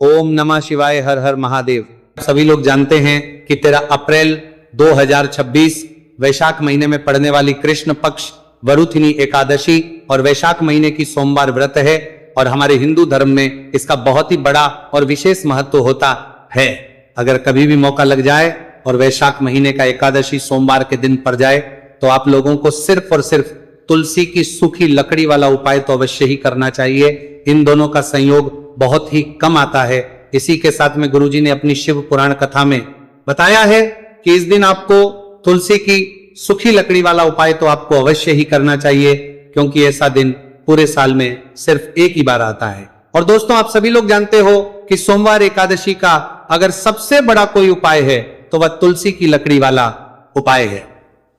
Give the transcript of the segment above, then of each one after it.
ओम नमः शिवाय, हर हर महादेव। सभी लोग जानते हैं कि 13 अप्रैल 2026 वैशाख महीने में पड़ने वाली कृष्ण पक्ष वरुथिनी एकादशी और वैशाख महीने की सोमवार व्रत है और हमारे हिंदू धर्म में इसका बहुत ही बड़ा और विशेष महत्व होता है। अगर कभी भी मौका लग जाए और वैशाख महीने का एकादशी सोमवार के दिन पड़ जाए तो आप लोगों को सिर्फ और सिर्फ तुलसी की सूखी लकड़ी वाला उपाय तो अवश्य ही करना चाहिए। इन दोनों का संयोग बहुत ही कम आता है। इसी के साथ में गुरुजी ने अपनी शिव पुराण कथा में बताया है कि इस दिन आपको तुलसी की सूखी लकड़ी वाला उपाय तो आपको अवश्य ही करना चाहिए, क्योंकि ऐसा दिन पूरे साल में सिर्फ एक ही बार आता है। और दोस्तों, आप सभी लोग जानते हो कि सोमवार एकादशी का अगर सबसे बड़ा कोई उपाय है तो वह तुलसी की लकड़ी वाला उपाय है।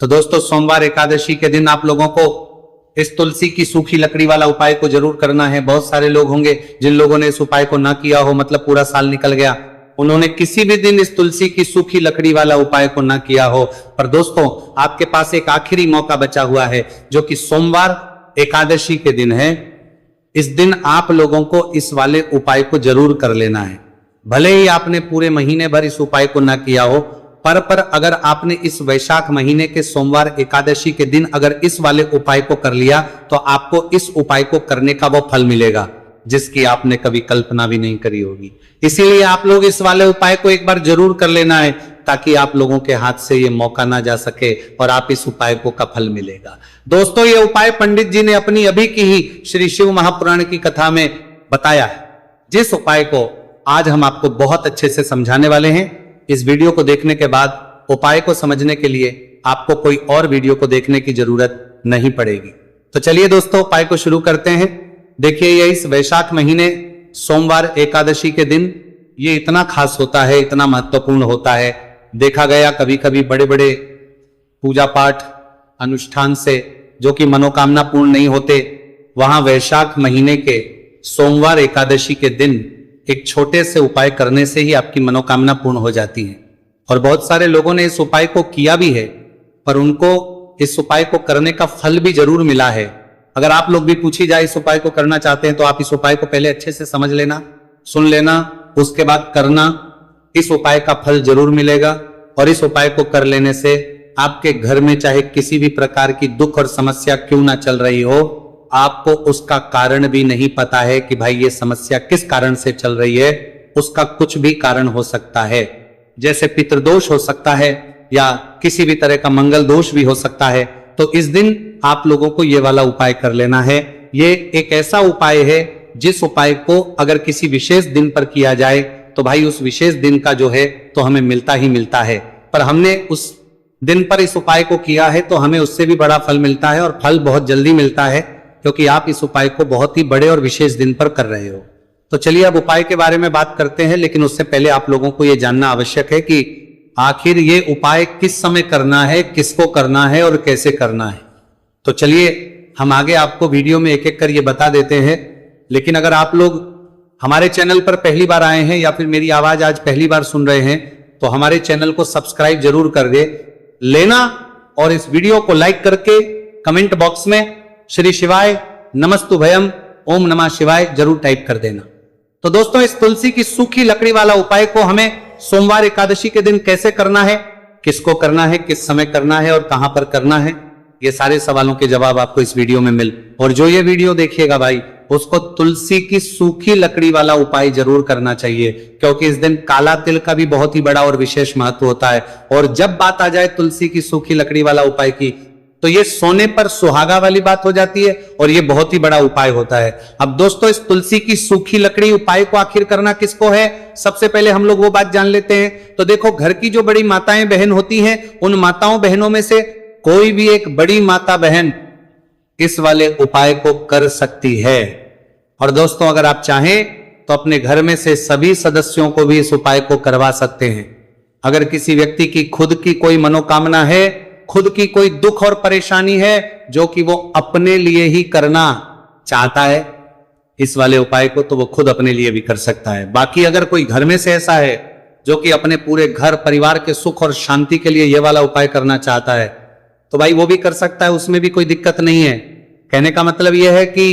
तो दोस्तों, सोमवार एकादशी के दिन आप लोगों को इस तुलसी की सूखी लकड़ी वाला उपाय को जरूर करना है। बहुत सारे लोग होंगे जिन लोगों ने इस उपाय को ना किया हो, मतलब पूरा साल निकल गया, उन्होंने किसी भी दिन इस तुलसी की सूखी लकड़ी वाला उपाय को ना किया हो। पर दोस्तों, आपके पास एक आखिरी मौका बचा हुआ है, जो कि सोमवार एकादशी के दिन है। इस दिन आप लोगों को इस वाले उपाय को जरूर कर लेना है। भले ही आपने पूरे महीने भर इस उपाय को ना किया हो, पर अगर आपने इस वैशाख महीने के सोमवार एकादशी के दिन अगर इस वाले उपाय को कर लिया तो आपको इस उपाय को करने का वो फल मिलेगा जिसकी आपने कभी कल्पना भी नहीं करी होगी। इसीलिए आप लोग इस वाले उपाय को एक बार जरूर कर लेना है, ताकि आप लोगों के हाथ से ये मौका ना जा सके और आप इस उपाय को का फल मिलेगा। दोस्तों, ये उपाय पंडित जी ने अपनी अभी की ही श्री शिव महापुराण की कथा में बताया है, जिस उपाय को आज हम आपको बहुत अच्छे से समझाने वाले हैं। इस वीडियो को देखने के बाद उपाय को समझने के लिए आपको कोई और वीडियो को देखने की जरूरत नहीं पड़ेगी। तो चलिए दोस्तों, उपाय को शुरू करते हैं। देखिए, ये इस वैशाख महीने सोमवार एकादशी के दिन ये इतना खास होता है, इतना महत्वपूर्ण होता है। देखा गया कभी कभी बड़े बड़े पूजा पाठ अनुष्ठान से जो कि मनोकामना पूर्ण नहीं होते, वहां वैशाख महीने के सोमवार एकादशी के दिन एक छोटे से उपाय करने से ही आपकी मनोकामना पूर्ण हो जाती है। और बहुत सारे लोगों ने इस उपाय को किया भी है, पर उनको इस उपाय को करने का फल भी जरूर मिला है। अगर आप लोग भी पूछी जाए इस उपाय को करना चाहते हैं तो आप इस उपाय को पहले अच्छे से समझ लेना, सुन लेना, उसके बाद करना। इस उपाय का फल जरूर मिलेगा और इस उपाय को कर लेने से आपके घर में चाहे किसी भी प्रकार की दुख और समस्या क्यों ना चल रही हो, आपको उसका कारण भी नहीं पता है कि भाई ये समस्या किस कारण से चल रही है, उसका कुछ भी कारण हो सकता है। जैसे पितृदोष हो सकता है या किसी भी तरह का मंगल दोष भी हो सकता है। तो इस दिन आप लोगों को ये वाला उपाय कर लेना है। ये एक ऐसा उपाय है जिस उपाय को अगर किसी विशेष दिन पर किया जाए तो भाई उस विशेष दिन का जो है तो हमें मिलता ही मिलता है। पर हमने उस दिन पर इस उपाय को किया है तो हमें उससे भी बड़ा फल मिलता है, और फल बहुत जल्दी मिलता है, क्योंकि आप इस उपाय को बहुत ही बड़े और विशेष दिन पर कर रहे हो। तो चलिए अब उपाय के बारे में बात करते हैं, लेकिन उससे पहले आप लोगों को यह जानना आवश्यक है कि आखिर ये उपाय किस समय करना है, किसको करना है और कैसे करना है। तो चलिए हम आगे आपको वीडियो में एक एक कर ये बता देते हैं। लेकिन अगर आप लोग हमारे चैनल पर पहली बार आए हैं या फिर मेरी आवाज आज पहली बार सुन रहे हैं तो हमारे चैनल को सब्सक्राइब जरूर कर दे लेना, और इस वीडियो को लाइक करके कमेंट बॉक्स में श्री शिवाय नमस्तुभयम ओम नमः शिवाय जरूर टाइप कर देना। तो दोस्तों, इस तुलसी की सूखी लकड़ी वाला उपाय को हमें सोमवार एकादशी के दिन कैसे करना है, किसको करना है, किस समय करना है और कहां पर करना है, ये सारे सवालों के जवाब आपको इस वीडियो में मिल। और जो ये वीडियो देखिएगा भाई, उसको तुलसी की सूखी लकड़ी वाला उपाय जरूर करना चाहिए, क्योंकि इस दिन काला तिल का भी बहुत ही बड़ा और विशेष महत्व होता है। और जब बात आ जाए तुलसी की सूखी लकड़ी वाला उपाय की, तो ये सोने पर सुहागा वाली बात हो जाती है और ये बहुत ही बड़ा उपाय होता है। अब दोस्तों, इस तुलसी की सूखी लकड़ी उपाय को आखिर करना किसको है, सबसे पहले हम लोग वो बात जान लेते हैं। तो देखो, घर की जो बड़ी माताएं बहन होती हैं, उन माताओं बहनों में से कोई भी एक बड़ी माता बहन इस वाले उपाय को कर सकती है। और दोस्तों, अगर आप चाहें तो अपने घर में से सभी सदस्यों को भी इस उपाय को करवा सकते हैं। अगर किसी व्यक्ति की खुद की कोई मनोकामना है, खुद की कोई दुख और परेशानी है जो कि वो अपने लिए ही करना चाहता है इस वाले उपाय को, तो वो खुद अपने लिए भी कर सकता है। बाकी अगर कोई घर में से ऐसा है जो कि अपने पूरे घर परिवार के सुख और शांति के लिए ये वाला उपाय करना चाहता है, तो भाई वो भी कर सकता है, उसमें भी कोई दिक्कत नहीं है। कहने का मतलब यह है कि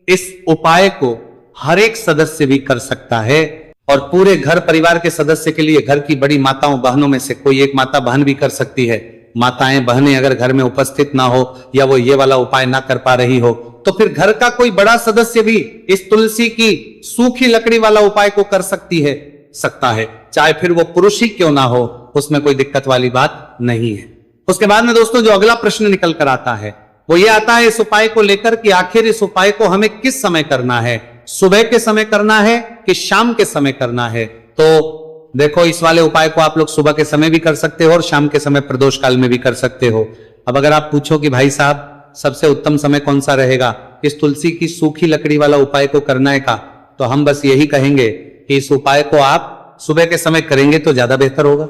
इस उपाय को हर एक सदस्य भी कर सकता है। और पूरे घर परिवार के सदस्य के लिए, घर की बड़ी माताओं बहनों में से कोई एक माता बहन भी कर सकती है। माताएं बहनें अगर घर में उपस्थित ना हो या वो ये वाला उपाय ना कर पा रही हो, तो फिर घर का कोई बड़ा सदस्य भी इस तुलसी की सूखी लकड़ी वाला उपाय को कर सकता है, चाहे फिर वो पुरुष ही क्यों ना हो, उसमें कोई दिक्कत वाली बात नहीं है। उसके बाद में दोस्तों जो अगला प्रश्न निकल कर आता है वो ये आता है इस उपाय को लेकर कि आखिर इस उपाय को हमें किस समय करना है, सुबह के समय करना है कि शाम के समय करना है। तो देखो, इस वाले उपाय को आप लोग सुबह के समय भी कर सकते हो और शाम के समय प्रदोष काल में भी कर सकते हो। अब अगर आप पूछो कि भाई साहब सबसे उत्तम समय कौन सा रहेगा इस तुलसी की सूखी लकड़ी वाला उपाय को करने का, तो हम बस यही कहेंगे कि इस उपाय को आप सुबह के समय करेंगे तो ज्यादा बेहतर होगा।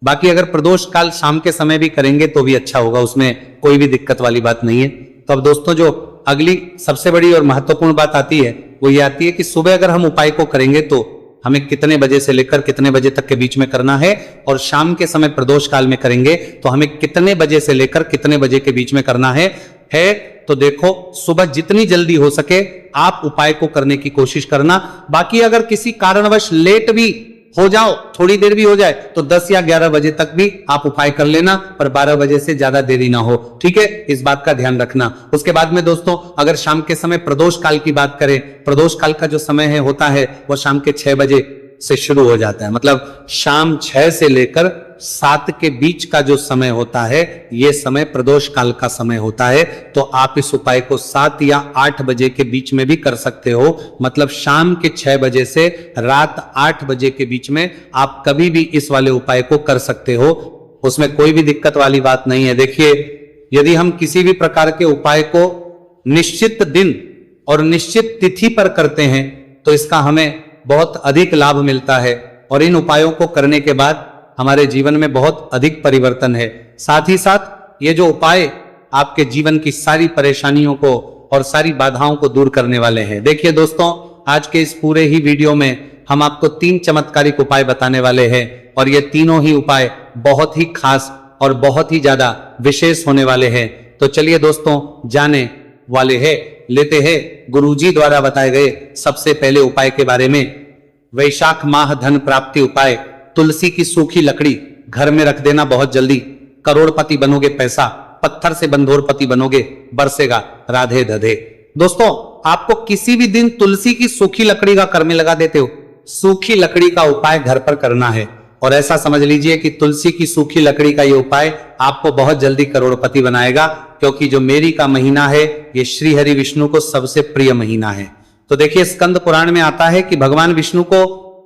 बाकी अगर प्रदोष काल शाम के समय भी करेंगे तो भी अच्छा होगा, उसमें कोई भी दिक्कत वाली बात नहीं है। तो अब दोस्तों जो अगली सबसे बड़ी और महत्वपूर्ण बात आती है वो ये आती है कि सुबह अगर हम उपाय को करेंगे तो हमें कितने बजे से लेकर कितने बजे तक के बीच में करना है, और शाम के समय प्रदोष काल में करेंगे तो हमें कितने बजे से लेकर कितने बजे के बीच में करना है। तो देखो, सुबह जितनी जल्दी हो सके आप उपाय को करने की कोशिश करना। बाकी अगर किसी कारणवश लेट भी हो जाओ, थोड़ी देर भी हो जाए, तो 10 या 11 बजे तक भी आप उपाय कर लेना, पर 12 बजे से ज्यादा देरी ना हो, ठीक है, इस बात का ध्यान रखना। उसके बाद में दोस्तों अगर शाम के समय प्रदोष काल की बात करें, प्रदोष काल का जो समय है होता है वो शाम के 6 बजे से शुरू हो जाता है, मतलब शाम 6 से लेकर 7 के बीच का जो समय होता है ये समय प्रदोष काल का समय होता है। तो आप इस उपाय को 7 या 8 बजे के बीच में भी कर सकते हो, मतलब शाम के 6 बजे से रात 8 बजे के बीच में आप कभी भी इस वाले उपाय को कर सकते हो, उसमें कोई भी दिक्कत वाली बात नहीं है। देखिए, यदि हम किसी भी प्रकार के उपाय को निश्चित दिन और निश्चित तिथि पर करते हैं तो इसका हमें बहुत अधिक लाभ मिलता है, और इन उपायों को करने के बाद हमारे जीवन में बहुत अधिक परिवर्तन है। साथ ही साथ ये जो उपाय आपके जीवन की सारी परेशानियों को और सारी बाधाओं को दूर करने वाले हैं। देखिए दोस्तों, आज के इस पूरे ही वीडियो में हम आपको 3 चमत्कारिक उपाय बताने वाले हैं, और ये तीनों ही उपाय बहुत ही खास और बहुत ही ज्यादा विशेष होने वाले हैं। तो चलिए दोस्तों, जाने वाले हैं, लेते हैं गुरुजी द्वारा बताए गए सबसे पहले उपाय के बारे में। वैशाख माह धन प्राप्ति उपाय। तुलसी की सूखी लकड़ी घर में रख देना, बहुत जल्दी करोड़पति बनोगे, पैसा पत्थर से बंधोरपति बनोगे, बरसेगा राधे धधे। दोस्तों, आपको किसी भी दिन तुलसी की सूखी लकड़ी का घर में लगा देते हो, सूखी लकड़ी का उपाय घर पर करना है, और ऐसा समझ लीजिए कि तुलसी की सूखी लकड़ी का ये उपाय आपको बहुत जल्दी करोड़पति बनाएगा, क्योंकि जो मेरी का महीना है ये श्री हरि विष्णु को सबसे प्रिय महीना है। तो देखिए, स्कंद पुराण में आता है कि भगवान विष्णु को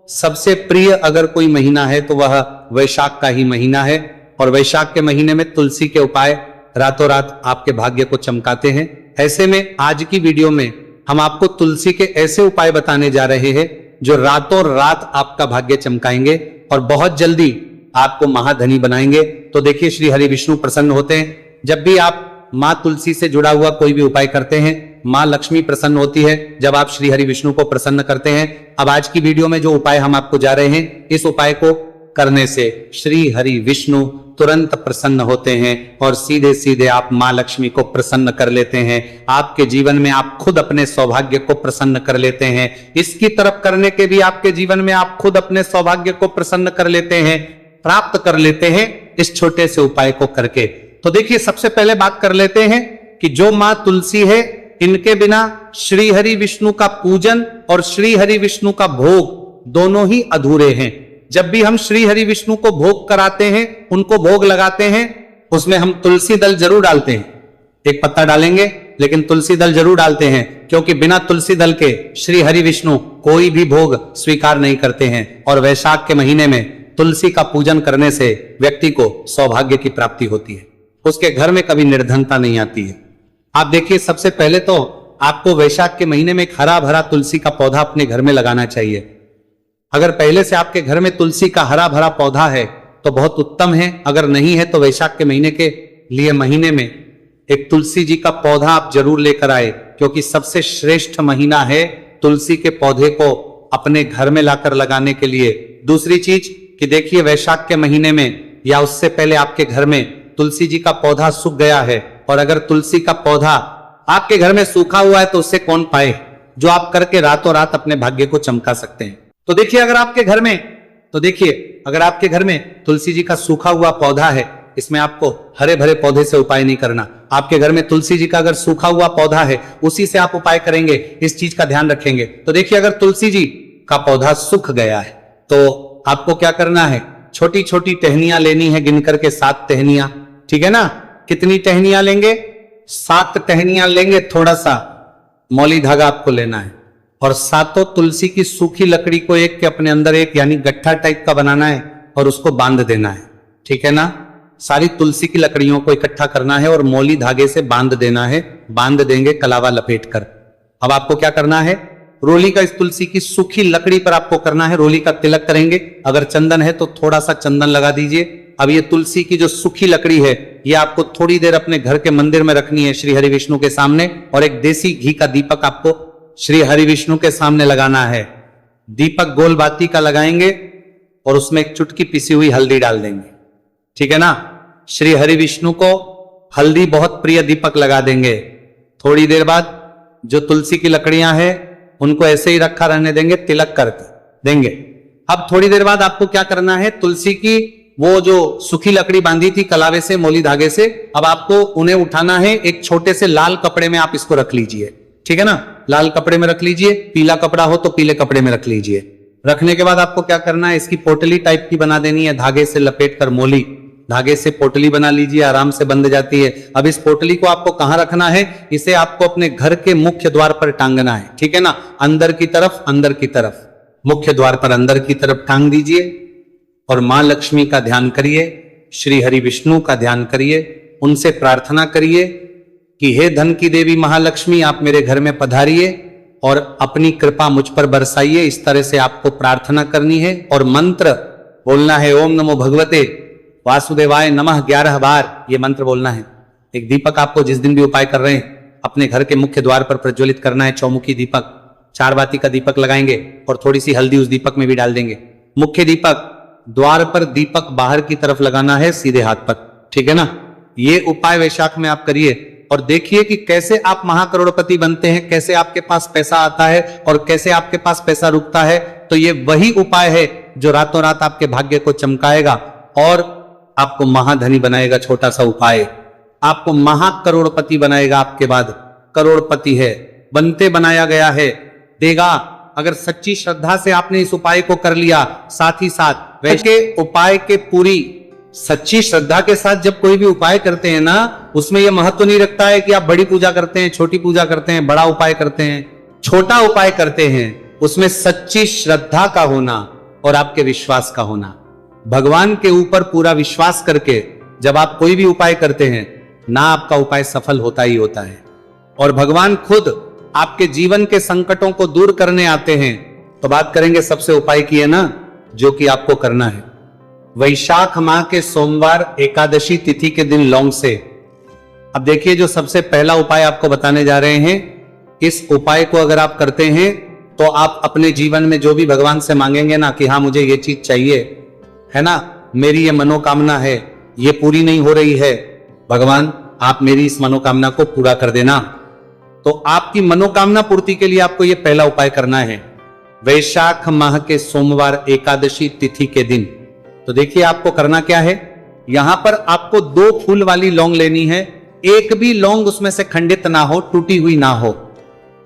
सबसे प्रिय अगर कोई महीना है तो वह वैशाख का ही महीना है, और वैशाख के महीने में तुलसी के उपाय रातों रात आपके भाग्य को चमकाते हैं। ऐसे में आज की वीडियो में हम आपको तुलसी के ऐसे उपाय बताने जा रहे हैं जो रातों रात आपका भाग्य चमकाएंगे और बहुत जल्दी आपको महाधनी बनाएंगे। तो देखिए, श्री हरि विष्णु प्रसन्न होते हैं जब भी आप माँ तुलसी से जुड़ा हुआ कोई भी उपाय करते हैं। माँ लक्ष्मी प्रसन्न होती है जब आप श्री हरि विष्णु को प्रसन्न करते हैं। अब आज की वीडियो में जो उपाय हम आपको जा रहे हैं, इस उपाय को करने से श्री हरि विष्णु तुरंत प्रसन्न होते हैं और सीधे सीधे आप माँ लक्ष्मी को प्रसन्न कर लेते हैं। आपके जीवन में आप खुद अपने सौभाग्य को प्रसन्न कर लेते हैं। इसकी तरफ करने के भी आपके जीवन में आप खुद अपने सौभाग्य को प्रसन्न कर लेते हैं, प्राप्त कर लेते हैं इस छोटे से उपाय को करके। तो देखिए, सबसे पहले बात कर लेते हैं कि जो माँ तुलसी है, इनके बिना श्री हरि विष्णु का पूजन और श्री हरि विष्णु का भोग दोनों ही अधूरे हैं। जब भी हम श्री हरि विष्णु को भोग कराते हैं, उनको भोग लगाते हैं, उसमें हम तुलसी दल जरूर डालते हैं। एक पत्ता डालेंगे लेकिन तुलसी दल जरूर डालते हैं, क्योंकि बिना तुलसी दल के श्री हरि विष्णु कोई भी भोग स्वीकार नहीं करते हैं। और वैशाख के महीने में तुलसी का पूजन करने से व्यक्ति को सौभाग्य की प्राप्ति होती है, उसके घर में कभी निर्धनता नहीं आती है। आप देखिए, सबसे पहले तो आपको वैशाख के महीने में एक हरा भरा तुलसी का पौधा अपने घर में लगाना चाहिए। अगर पहले से आपके घर में तुलसी का हरा भरा पौधा है तो बहुत उत्तम है, अगर नहीं है तो वैशाख के महीने में एक तुलसी जी का पौधा आप जरूर लेकर आए, क्योंकि सबसे श्रेष्ठ महीना है तुलसी के पौधे को अपने घर में लाकर लगाने के लिए। दूसरी चीज कि देखिए, वैशाख के महीने में या उससे पहले आपके घर में तुलसी जी का पौधा सूख गया है, और अगर तुलसी का पौधा आपके घर में सूखा हुआ है तो उससे कौन पाए, जो आप करके रातों रात अपने भाग्य को चमका सकते हैं। तो देखिए अगर आपके घर में तुलसी जी का सूखा हुआ पौधा है, इसमें आपको हरे भरे पौधे से उपाय नहीं करना। आपके घर में तुलसी जी का अगर सूखा हुआ पौधा है, उसी से आप उपाय करेंगे, इस चीज का ध्यान रखेंगे। तो देखिए अगर तुलसी जी का पौधा सूख गया है तो आपको क्या करना है, छोटी छोटी टहनियां लेनी है, गिनकर के 7 टहनियां, ठीक है ना। कितनी टहनियां लेंगे? 7 टहनियां लेंगे। थोड़ा सा मौली धागा आपको लेना है और 7 तुलसी की सूखी लकड़ी को एक के अपने अंदर एक यानी गट्ठा टाइप का बनाना है और उसको बांध देना है, ठीक है ना। सारी तुलसी की लकड़ियों को इकट्ठा करना है और मौली धागे से बांध देना है। बांध देंगे कलावा लपेट कर। अब आपको क्या करना है, रोली का इस तुलसी की सूखी लकड़ी पर आपको करना है रोली का तिलक करेंगे। अगर चंदन है तो थोड़ा सा चंदन लगा दीजिए। अब ये तुलसी की जो सूखी लकड़ी है, ये आपको थोड़ी देर अपने घर के मंदिर में रखनी है श्री हरि विष्णु के सामने, और एक देसी घी का दीपक आपको श्री हरि विष्णु के सामने लगाना है। दीपक गोल बाती का लगाएंगे और उसमें एक चुटकी पिसी हुई हल्दी डाल देंगे, ठीक है ना। श्री हरि विष्णु को हल्दी बहुत प्रिय दीपक लगा देंगे। थोड़ी देर बाद जो तुलसी की लकड़ियां हैं उनको ऐसे ही रखा रहने देंगे, तिलक करके देंगे। अब थोड़ी देर बाद आपको क्या करना है, तुलसी की वो जो सूखी लकड़ी बांधी थी कलावे से, मौली धागे से, अब आपको उन्हें उठाना है। एक छोटे से लाल कपड़े में आप इसको रख लीजिए, ठीक है ना। लाल कपड़े में रख लीजिए, पीला कपड़ा हो तो पीले कपड़े में रख लीजिए। रखने के बाद आपको क्या करना है, इसकी पोटली टाइप की बना देनी है, धागे से लपेट कर मौली धागे से पोटली बना लीजिए, आराम से बंध जाती है। अब इस पोटली को आपको कहां रखना है, इसे आपको अपने घर के मुख्य द्वार पर टांगना है, ठीक है ना। अंदर की तरफ मुख्य द्वार पर अंदर की तरफ टांग दीजिए और मां लक्ष्मी का ध्यान करिए, श्री हरि विष्णु का ध्यान करिए, उनसे प्रार्थना करिए कि हे धन की देवी महालक्ष्मी, आप मेरे घर में पधारिए और अपनी कृपा मुझ पर बरसाइए। इस तरह से आपको प्रार्थना करनी है और मंत्र बोलना है, ओम नमो भगवते वासुदेवाय नमः 11 बार ये मंत्र बोलना है। एक दीपक आपको जिस दिन भी उपाय कर रहे हैं अपने घर के मुख्य द्वार पर प्रज्वलित करना है, चौमुखी दीपक, 4 बाती का दीपक लगाएंगे और थोड़ी सी हल्दी उस दीपक में भी डाल देंगे। मुख्य दीपक द्वार पर, दीपक बाहर की तरफ लगाना है सीधे हाथ पर, ठीक है ना। ये उपाय वैशाख में आप करिए और देखिए कि कैसे आप महाकरोड़पति बनते हैं, कैसे आपके पास पैसा आता है और कैसे आपके पास पैसा रुकता है। तो ये वही उपाय है जो रातों रात आपके भाग्य को चमकाएगा और आपको महाधनी बनाएगा। छोटा सा उपाय आपको महाकरोड़पति बनाएगा। आपके बाद करोड़पति है, बनते बनाया गया है, देगा। अगर सच्ची श्रद्धा से आपने इस उपाय को कर लिया, साथ ही साथ वैसे उपाय के पूरी सच्ची श्रद्धा के साथ जब कोई भी उपाय करते हैं ना, उसमें यह महत्व नहीं रखता है कि आप बड़ी पूजा करते हैं, छोटी पूजा करते हैं, बड़ा उपाय करते हैं, छोटा उपाय करते हैं। उसमें सच्ची श्रद्धा का होना और आपके विश्वास का होना, भगवान के ऊपर पूरा विश्वास करके जब आप कोई भी उपाय करते हैं ना, आपका उपाय सफल होता ही होता है। और भगवान खुद आपके जीवन के संकटों को दूर करने आते हैं। तो बात करेंगे सबसे उपाय की है ना, जो कि आपको करना है वैशाख माह के सोमवार एकादशी तिथि के दिन लौंग से। अब देखिए जो सबसे पहला उपाय आपको बताने जा रहे हैं, इस उपाय को अगर आप करते हैं तो आप अपने जीवन में जो भी भगवान से मांगेंगे ना कि हाँ मुझे ये चीज चाहिए, है ना, मेरी ये मनोकामना है, ये पूरी नहीं हो रही है, भगवान आप मेरी इस मनोकामना को पूरा कर देना। तो आपकी मनोकामना पूर्ति के लिए आपको ये पहला उपाय करना है वैशाख माह के सोमवार एकादशी तिथि के दिन। तो देखिए आपको करना क्या है, यहां पर आपको 2 फूल वाली लौंग लेनी है। एक भी लौंग उसमें से खंडित ना हो, टूटी हुई ना हो।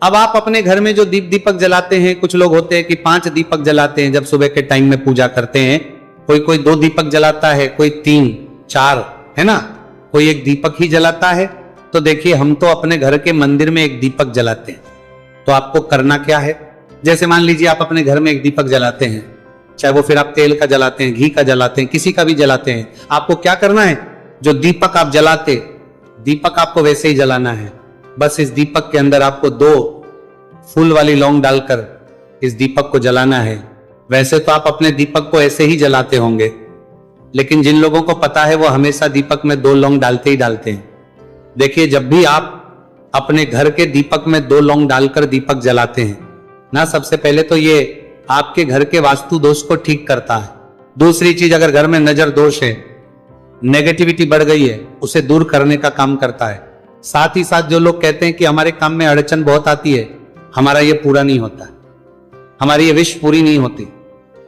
अब आप अपने घर में जो दीपक जलाते हैं, कुछ लोग होते हैं कि 5 दीपक जलाते हैं जब सुबह के टाइम में पूजा करते हैं, कोई 2 दीपक जलाता है, कोई 3 4, है ना, कोई 1 दीपक ही जलाता है। तो देखिए हम तो अपने घर के मंदिर में 1 दीपक जलाते हैं। तो आपको करना क्या है, जैसे मान लीजिए आप अपने घर में 1 दीपक जलाते हैं, चाहे वो फिर आप तेल का जलाते हैं, घी का जलाते हैं, किसी का भी जलाते हैं, आपको क्या करना है, जो दीपक आप जलाते, दीपक आपको वैसे ही जलाना है। बस इस दीपक के अंदर आपको 2 फूल वाली लौंग डालकर इस दीपक को जलाना है। वैसे तो आप अपने दीपक को ऐसे ही जलाते होंगे, लेकिन जिन लोगों को पता है वो हमेशा दीपक में 2 लौंग डालते ही डालते हैं। देखिए जब भी आप अपने घर के दीपक में 2 लौंग डालकर दीपक जलाते हैं ना, सबसे पहले तो ये आपके घर के वास्तु दोष को ठीक करता है। दूसरी चीज, अगर घर में नजर दोष है, नेगेटिविटी बढ़ गई है, उसे दूर करने का काम करता है। साथ ही साथ जो लोग कहते हैं कि हमारे काम में अड़चन बहुत आती है, हमारा ये पूरा नहीं होता। हमारी ये विश पूरी नहीं होती,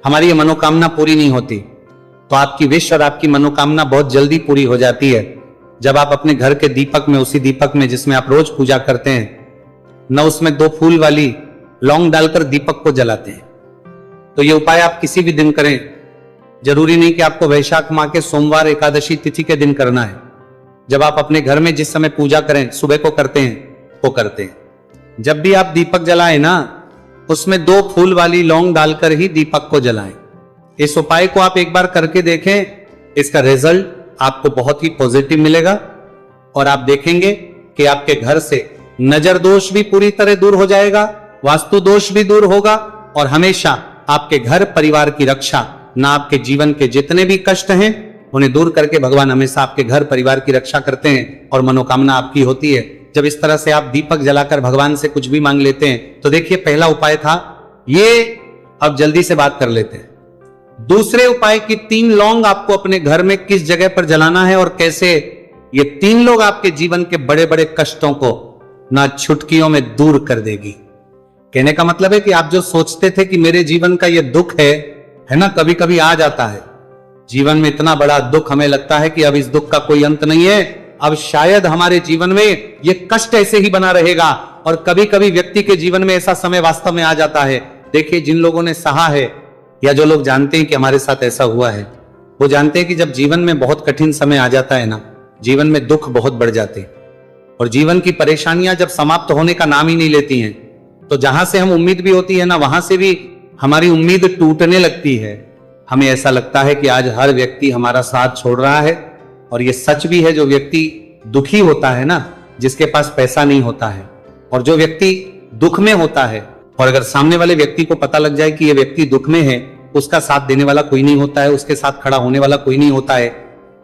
हमारी ये मनोकामना पूरी नहीं होती, तो आपकी विश और आपकी मनोकामना बहुत जल्दी पूरी हो जाती है जब आप अपने घर के दीपक में, उसी दीपक में जिसमें आप रोज पूजा करते हैं, न उसमें 2 फूल वाली लौंग डालकर दीपक को जलाते हैं। तो ये उपाय आप किसी भी दिन करें, जरूरी नहीं कि आपको वैशाख माह के सोमवार एकादशी तिथि के दिन करना है। जब आप अपने घर में जिस समय पूजा करें, सुबह को करते हैं, वो करते हैं। जब भी आप दीपक जलाएं ना, उसमें 2 फूल वाली लौंग डालकर ही दीपक को जलाएं। इस उपाय को आप एक बार करके देखें, इसका रिजल्ट आपको बहुत ही पॉजिटिव मिलेगा और आप देखेंगे कि आपके घर से नजर दोष भी पूरी तरह दूर हो जाएगा, वास्तु दोष भी दूर होगा और हमेशा आपके घर परिवार की रक्षा, ना आपके जीवन के जितने भी कष्ट हैं उन्हें दूर करके भगवान हमेशा आपके घर परिवार की रक्षा करते हैं और मनोकामना आपकी होती है। जब इस तरह से आप दीपक जलाकर भगवान से कुछ भी मांग लेते हैं, तो देखिए पहला उपाय था ये, अब जल्दी से बात कर लेते हैं। दूसरे उपाय की 3 लौंग आपको अपने घर में किस जगह पर जलाना है और कैसे, ये 3 लोग आपके जीवन के बड़े बड़े कष्टों को ना छुटकियों में दूर कर देगी। कहने का मतलब है कि आप जो सोचते थे कि मेरे जीवन का ये दुख है ना, कभी कभी आ जाता है जीवन में इतना बड़ा दुख, हमें लगता है कि अब इस दुख का कोई अंत नहीं है, अब शायद हमारे जीवन में ये कष्ट ऐसे ही बना रहेगा। और कभी कभी व्यक्ति के जीवन में ऐसा समय वास्तव में आ जाता है। देखिए, जिन लोगों ने सहा है या जो लोग जानते हैं कि हमारे साथ ऐसा हुआ है, वो जानते हैं कि जब जीवन में बहुत कठिन समय आ जाता है ना, जीवन में दुख बहुत बढ़ जाते हैं और जीवन की परेशानियां जब समाप्त होने का नाम ही नहीं लेती हैं, तो जहां से हम उम्मीद भी होती है ना, वहां से भी हमारी उम्मीद टूटने लगती है। हमें ऐसा लगता है कि आज हर व्यक्ति हमारा साथ छोड़ रहा है और ये सच भी है। जो व्यक्ति दुखी होता है ना, जिसके पास पैसा नहीं होता है, और जो व्यक्ति दुख में होता है, और अगर सामने वाले व्यक्ति को पता लग जाए कि ये व्यक्ति दुख में है, उसका साथ देने वाला कोई नहीं होता है, उसके साथ खड़ा होने वाला कोई नहीं होता है।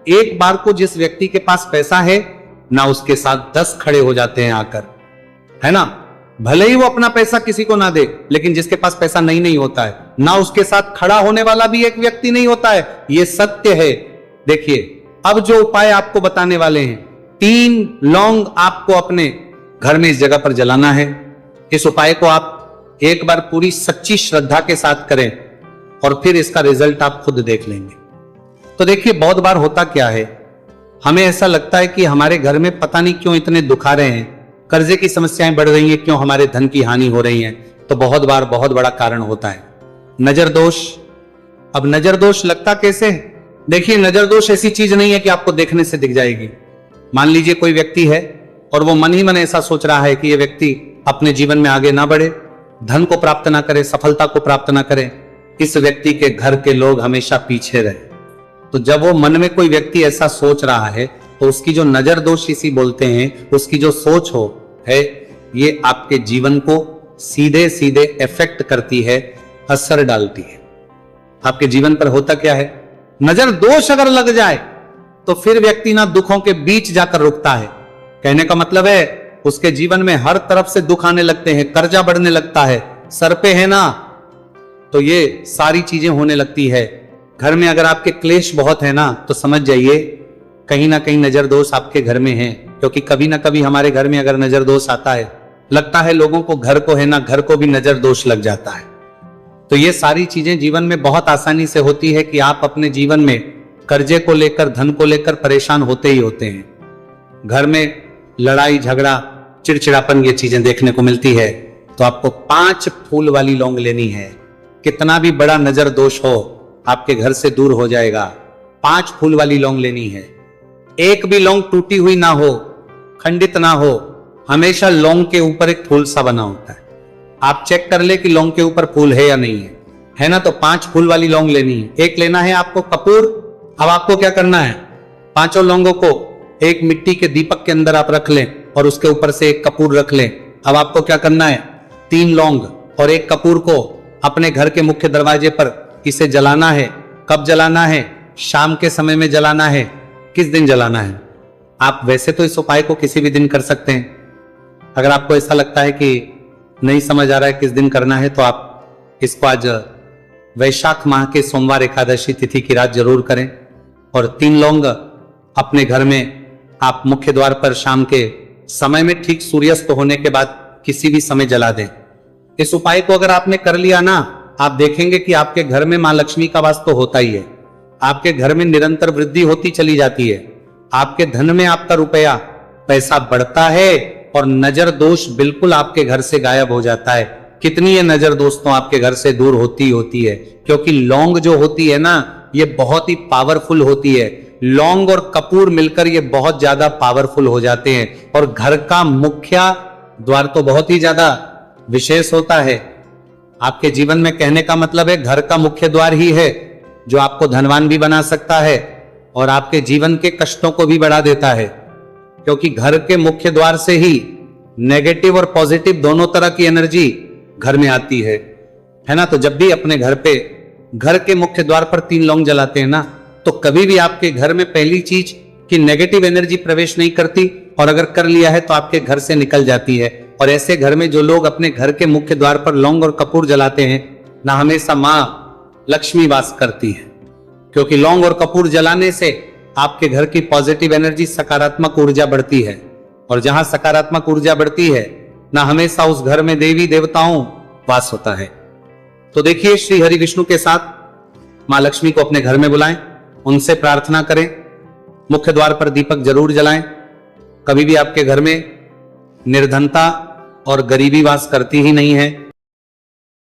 एक बार को जिस व्यक्ति के पास पैसा है ना, उसके साथ 10 खड़े हो जाते हैं आकर, है ना। भले ही वो अपना पैसा किसी को ना दे, लेकिन जिसके पास पैसा नहीं होता है ना, उसके साथ खड़ा होने वाला भी एक व्यक्ति नहीं होता है। ये सत्य है। देखिए, अब जो उपाय आपको बताने वाले हैं, 3 लौंग आपको अपने घर में इस जगह पर जलाना है। इस उपाय को आप एक बार पूरी सच्ची श्रद्धा के साथ करें और फिर इसका रिजल्ट आप खुद देख लेंगे। तो देखिए, बहुत बार होता क्या है, हमें ऐसा लगता है कि हमारे घर में पता नहीं क्यों इतने दुख आ रहे हैं, कर्जे की समस्याएं बढ़ रही हैं, क्यों हमारे धन की हानि हो रही है। तो बहुत बार बहुत बड़ा कारण होता है नजर दोष। अब नजर दोष लगता कैसे है? देखिए, नजर दोष ऐसी चीज नहीं है कि आपको देखने से दिख जाएगी। मान लीजिए कोई व्यक्ति है और वो मन ही मन ऐसा सोच रहा है कि ये व्यक्ति अपने जीवन में आगे ना बढ़े, धन को प्राप्त ना करे, सफलता को प्राप्त ना करे, इस व्यक्ति के घर के लोग हमेशा पीछे रहे। तो जब वो मन में कोई व्यक्ति ऐसा सोच रहा है, तो उसकी जो नजर दोष इसी बोलते हैं, उसकी जो सोच हो है, ये आपके जीवन को सीधे सीधे इफेक्ट करती है, असर डालती है। आपके जीवन पर होता क्या है, नजर दोष अगर लग जाए तो फिर व्यक्ति ना दुखों के बीच जाकर रुकता है। कहने का मतलब है, उसके जीवन में हर तरफ से दुख आने लगते हैं, कर्जा बढ़ने लगता है, सर पे है ना, तो ये सारी चीजें होने लगती है। घर में अगर आपके क्लेश बहुत है ना, तो समझ जाइए कहीं ना कहीं नजर दोष आपके घर में है। क्योंकि कभी ना कभी हमारे घर में अगर नजर दोष आता है, लगता है लोगों को, घर को है ना, घर को भी नजर दोष लग जाता है। तो ये सारी चीजें जीवन में बहुत आसानी से होती है कि आप अपने जीवन में कर्जे को लेकर, धन को लेकर परेशान होते ही होते हैं। घर में लड़ाई झगड़ा, चिड़चिड़ापन, ये चीजें देखने को मिलती है। तो आपको 5 फूल वाली लौंग लेनी है। कितना भी बड़ा नजर दोष हो, आपके घर से दूर हो जाएगा। 5 फूल वाली लौंग लेनी है। एक भी लौंग टूटी हुई ना हो, खंडित ना हो, हमेशा लौंग के ऊपर एक फूल सा बना होता है। आप चेक कर ले कि लौंग के ऊपर फूल है या नहीं है ना। तो 5 फूल वाली लौंग लेनी है। एक लेना है आपको कपूर। अब आपको क्या करना है, 5 लौंगों को एक मिट्टी के दीपक के अंदर आप रख लें और उसके ऊपर से एक कपूर रख लें। अब आपको क्या करना है, 3 लौंग और एक कपूर को अपने घर के मुख्य दरवाजे पर इसे जलाना है। कब जलाना है, शाम के समय में जलाना है। किस दिन जलाना है, आप वैसे तो इस उपाय को किसी भी दिन कर सकते हैं। अगर आपको ऐसा लगता है कि नहीं समझ आ रहा है किस दिन करना है, तो आप इसको आज वैशाख माह के सोमवार एकादशी तिथि की रात जरूर करें। और 3 लौंग अपने घर में आप मुख्य द्वार पर शाम के समय में, ठीक सूर्यास्त होने के बाद किसी भी समय जला दें। इस उपाय को अगर आपने कर लिया ना, आप देखेंगे कि आपके घर में मां लक्ष्मी का वास तो होता ही है, आपके घर में निरंतर वृद्धि होती चली जाती है, आपके धन में आपका रुपया पैसा बढ़ता है और नजर दोष बिल्कुल आपके घर से गायब हो जाता है। कितनी ये नजर दोस्तों आपके घर से दूर होती है, क्योंकि लौंग जो होती है ना, ये बहुत ही पावरफुल होती है। लौंग और कपूर मिलकर ये बहुत ज्यादा पावरफुल हो जाते हैं और घर का मुख्य द्वार तो बहुत ही ज्यादा विशेष होता है। आपके जीवन में कहने का मतलब है घर का मुख्य द्वार ही है जो आपको धनवान भी बना सकता है और आपके जीवन के कष्टों को भी बढ़ा देता है, क्योंकि घर के मुख्य द्वार से ही नेगेटिव और पॉजिटिव दोनों तरह की एनर्जी घर में आती है ना। तो जब भी अपने घर पे घर के मुख्य द्वार पर 3 लौंग जलाते हैं ना, तो कभी भी आपके घर में पहली चीज कि नेगेटिव एनर्जी प्रवेश नहीं करती, और अगर कर लिया है तो आपके घर से निकल जाती है। और ऐसे घर में जो लोग अपने घर के मुख्य द्वार पर लौंग और कपूर जलाते हैं ना, हमेशा मां लक्ष्मी वास करती है, क्योंकि लौंग और कपूर जलाने से आपके घर की पॉजिटिव एनर्जी, सकारात्मक ऊर्जा बढ़ती है, और जहां सकारात्मक ऊर्जा बढ़ती है ना, हमेशा उस घर में देवी देवताओं वास होता है। तो देखिए, श्री हरि विष्णु के साथ मां लक्ष्मी को अपने घर में बुलाएं, उनसे प्रार्थना करें, मुख्य द्वार पर दीपक जरूर जलाएं। कभी भी आपके घर में निर्धनता और गरीबी वास करती ही नहीं है।